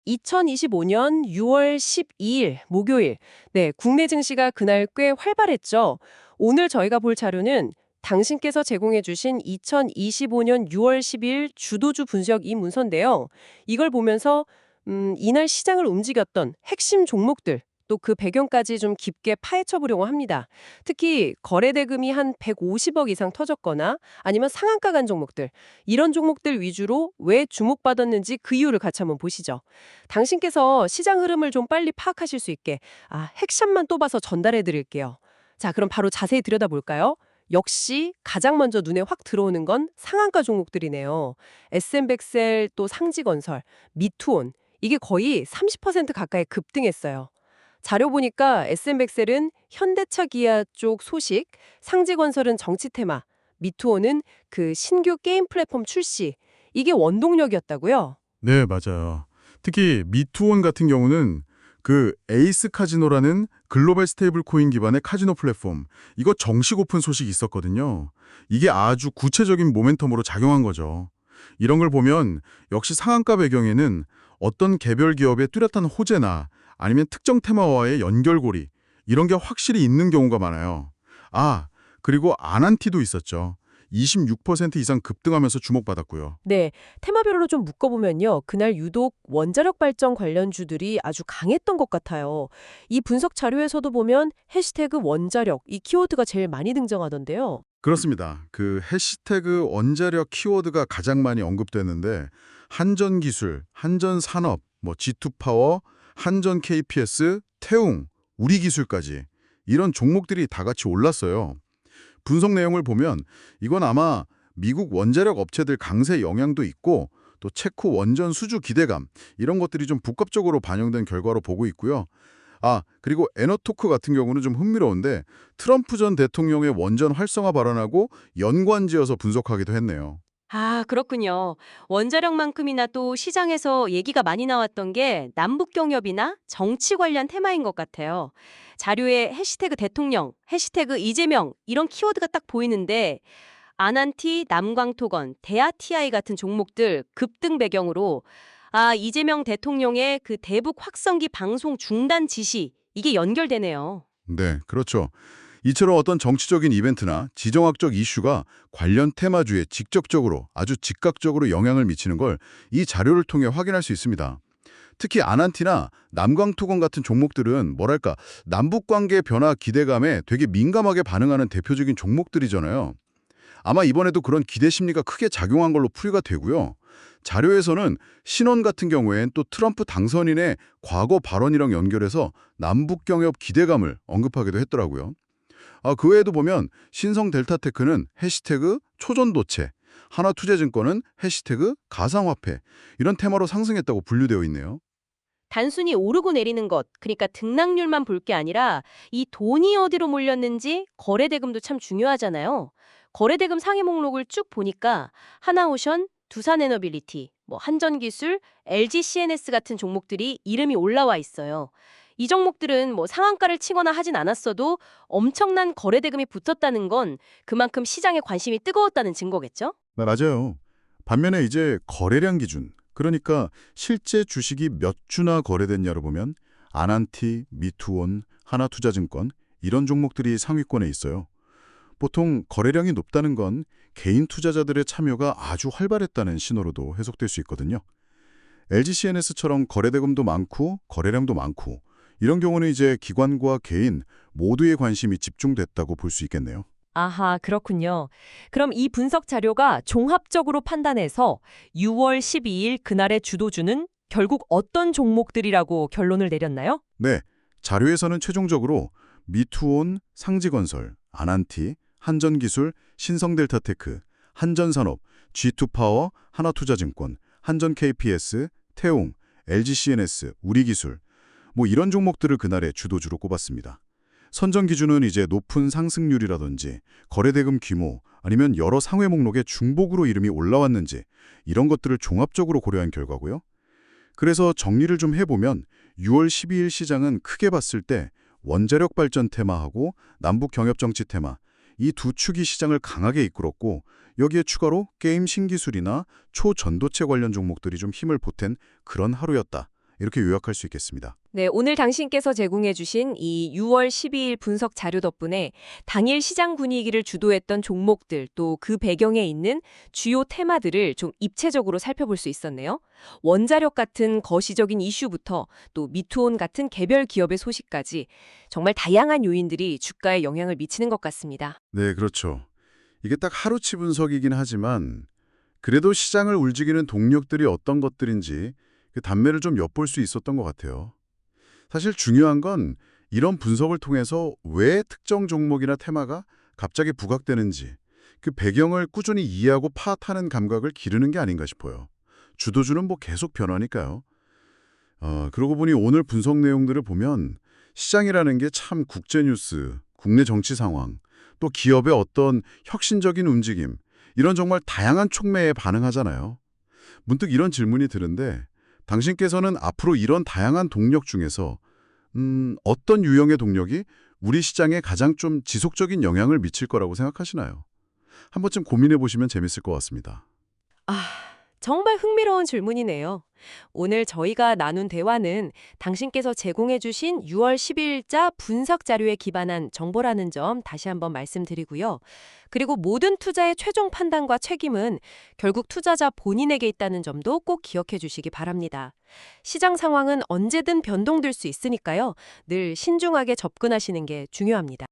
2025년 6월 12일 목요일, 네, 국내 증시가 그날 꽤 활발했죠. 오늘 저희가 볼 자료는 당신께서 제공해 주신 2025년 6월 10일 주도주 분석 이 문서인데요. 이걸 보면서 이날 시장을 움직였던 핵심 종목들, 또 그 배경까지 좀 깊게 파헤쳐 보려고 합니다. 특히 거래 대금이 한 150억 이상 터졌거나 아니면 상한가 간 종목들, 이런 종목들 위주로 왜 주목받았는지 그 이유를 같이 한번 보시죠. 당신께서 시장 흐름을 좀 빨리 파악하실 수 있게 핵샷만 또 봐서 전달해 드릴게요. 자, 그럼 바로 자세히 들여다볼까요? 역시 가장 먼저 눈에 확 들어오는 건 상한가 종목들이네요. SM백셀 또 상지건설, 미투온 이게 거의 30% 가까이 급등했어요. 자료 보니까 SM백셀은 현대차 기아 쪽 소식, 상지건설은 정치 테마, 미투오는 그 신규 게임 플랫폼 출시, 이게 원동력이었다고요? 네, 맞아요. 특히 미투온 같은 경우는 그 에이스 카지노라는 글로벌 스테이블 코인 기반의 카지노 플랫폼, 이거 정식 오픈 소식이 있었거든요. 이게 아주 구체적인 모멘텀으로 작용한 거죠. 이런 걸 보면 역시 상한가 배경에는 어떤 개별 기업의 뚜렷한 호재나 아니면 특정 테마와의 연결고리, 이런 게 확실히 있는 경우가 많아요. 그리고 아난티도 있었죠. 26% 이상 급등하면서 주목받았고요. 네, 테마별로 좀 묶어보면요. 그날 유독 원자력 발전 관련주들이 아주 강했던 것 같아요. 이 분석 자료에서도 보면 해시태그 원자력, 이 키워드가 제일 많이 등장하던데요. 그렇습니다. 그 해시태그 원자력 키워드가 가장 많이 언급되는데 한전기술, 한전산업, G2파워, 한전 KPS, 태웅, 우리기술까지 이런 종목들이 다 같이 올랐어요. 분석 내용을 보면 이건 아마 미국 원자력 업체들 강세 영향도 있고 또 체코 원전 수주 기대감 이런 것들이 좀 복합적으로 반영된 결과로 보고 있고요. 그리고 에너토크 같은 경우는 좀 흥미로운데 트럼프 전 대통령의 원전 활성화 발언하고 연관지어서 분석하기도 했네요. 아, 그렇군요. 원자력만큼이나 또 시장에서 얘기가 많이 나왔던 게 남북 경협이나 정치 관련 테마인 것 같아요. 자료에 해시태그 대통령, 해시태그 이재명 이런 키워드가 딱 보이는데 아난티, 남광토건, 대아TI 같은 종목들 급등 배경으로 이재명 대통령의 그 대북 확성기 방송 중단 지시 이게 연결되네요. 네, 그렇죠. 이처럼 어떤 정치적인 이벤트나 지정학적 이슈가 관련 테마주에 직접적으로 아주 즉각적으로 영향을 미치는 걸 이 자료를 통해 확인할 수 있습니다. 특히 아난티나 남광토건 같은 종목들은 뭐랄까 남북관계 변화 기대감에 되게 민감하게 반응하는 대표적인 종목들이잖아요. 아마 이번에도 그런 기대 심리가 크게 작용한 걸로 풀이가 되고요. 자료에서는 신원 같은 경우엔 또 트럼프 당선인의 과거 발언이랑 연결해서 남북 경협 기대감을 언급하기도 했더라고요. 그 외에도 보면 신성 델타테크는 해시태그 초전도체, 하나투자증권은 해시태그 가상화폐 이런 테마로 상승했다고 분류되어 있네요. 단순히 오르고 내리는 것, 그러니까 등락률만 볼 게 아니라 이 돈이 어디로 몰렸는지 거래대금도 참 중요하잖아요. 거래대금 상위 목록을 쭉 보니까 하나오션, 두산에너빌리티, 한전기술, LGCNS 같은 종목들이 이름이 올라와 있어요. 이 종목들은 상한가를 치거나 하진 않았어도 엄청난 거래대금이 붙었다는 건 그만큼 시장에 관심이 뜨거웠다는 증거겠죠? 네, 맞아요. 반면에 이제 거래량 기준, 그러니까 실제 주식이 몇 주나 거래됐냐를 보면 아난티, 미투온, 하나투자증권 이런 종목들이 상위권에 있어요. 보통 거래량이 높다는 건 개인 투자자들의 참여가 아주 활발했다는 신호로도 해석될 수 있거든요. LGCNS처럼 거래대금도 많고 거래량도 많고 이런 경우는 이제 기관과 개인 모두의 관심이 집중됐다고 볼 수 있겠네요. 아하, 그렇군요. 그럼 이 분석 자료가 종합적으로 판단해서 6월 12일 그날의 주도주는 결국 어떤 종목들이라고 결론을 내렸나요? 네, 자료에서는 최종적으로 미투온, 상지건설, 아난티, 한전기술, 신성델타테크, 한전산업, G2파워, 하나투자증권, 한전 KPS, 태웅, LGCNS, 우리기술 이런 종목들을 그날의 주도주로 꼽았습니다. 선정 기준은 이제 높은 상승률이라든지 거래대금 규모 아니면 여러 상회 목록에 중복으로 이름이 올라왔는지 이런 것들을 종합적으로 고려한 결과고요. 그래서 정리를 좀 해보면 6월 12일 시장은 크게 봤을 때 원자력 발전 테마하고 남북 경협 정치 테마 이 두 축이 시장을 강하게 이끌었고 여기에 추가로 게임 신기술이나 초전도체 관련 종목들이 좀 힘을 보탠 그런 하루였다. 이렇게 요약할 수 있겠습니다. 네, 오늘 당신께서 제공해 주신 이 6월 12일 분석 자료 덕분에 당일 시장 분위기를 주도했던 종목들 또 그 배경에 있는 주요 테마들을 좀 입체적으로 살펴볼 수 있었네요. 원자력 같은 거시적인 이슈부터 또 미투온 같은 개별 기업의 소식까지 정말 다양한 요인들이 주가에 영향을 미치는 것 같습니다. 네, 그렇죠. 이게 딱 하루치 분석이긴 하지만 그래도 시장을 움직이는 동력들이 어떤 것들인지 그 단면을 좀 엿볼 수 있었던 것 같아요. 사실 중요한 건 이런 분석을 통해서 왜 특정 종목이나 테마가 갑자기 부각되는지 그 배경을 꾸준히 이해하고 파악하는 감각을 기르는 게 아닌가 싶어요. 주도주는 뭐 계속 변하니까요. 그러고 보니 오늘 분석 내용들을 보면 시장이라는 게 참 국제 뉴스, 국내 정치 상황, 또 기업의 어떤 혁신적인 움직임, 이런 정말 다양한 촉매에 반응하잖아요. 문득 이런 질문이 드는데 당신께서는 앞으로 이런 다양한 동력 중에서 어떤 유형의 동력이 우리 시장에 가장 좀 지속적인 영향을 미칠 거라고 생각하시나요? 한 번쯤 고민해 보시면 재밌을 것 같습니다. 정말 흥미로운 질문이네요. 오늘 저희가 나눈 대화는 당신께서 제공해 주신 6월 10일자 분석 자료에 기반한 정보라는 점 다시 한번 말씀드리고요. 그리고 모든 투자의 최종 판단과 책임은 결국 투자자 본인에게 있다는 점도 꼭 기억해 주시기 바랍니다. 시장 상황은 언제든 변동될 수 있으니까요. 늘 신중하게 접근하시는 게 중요합니다.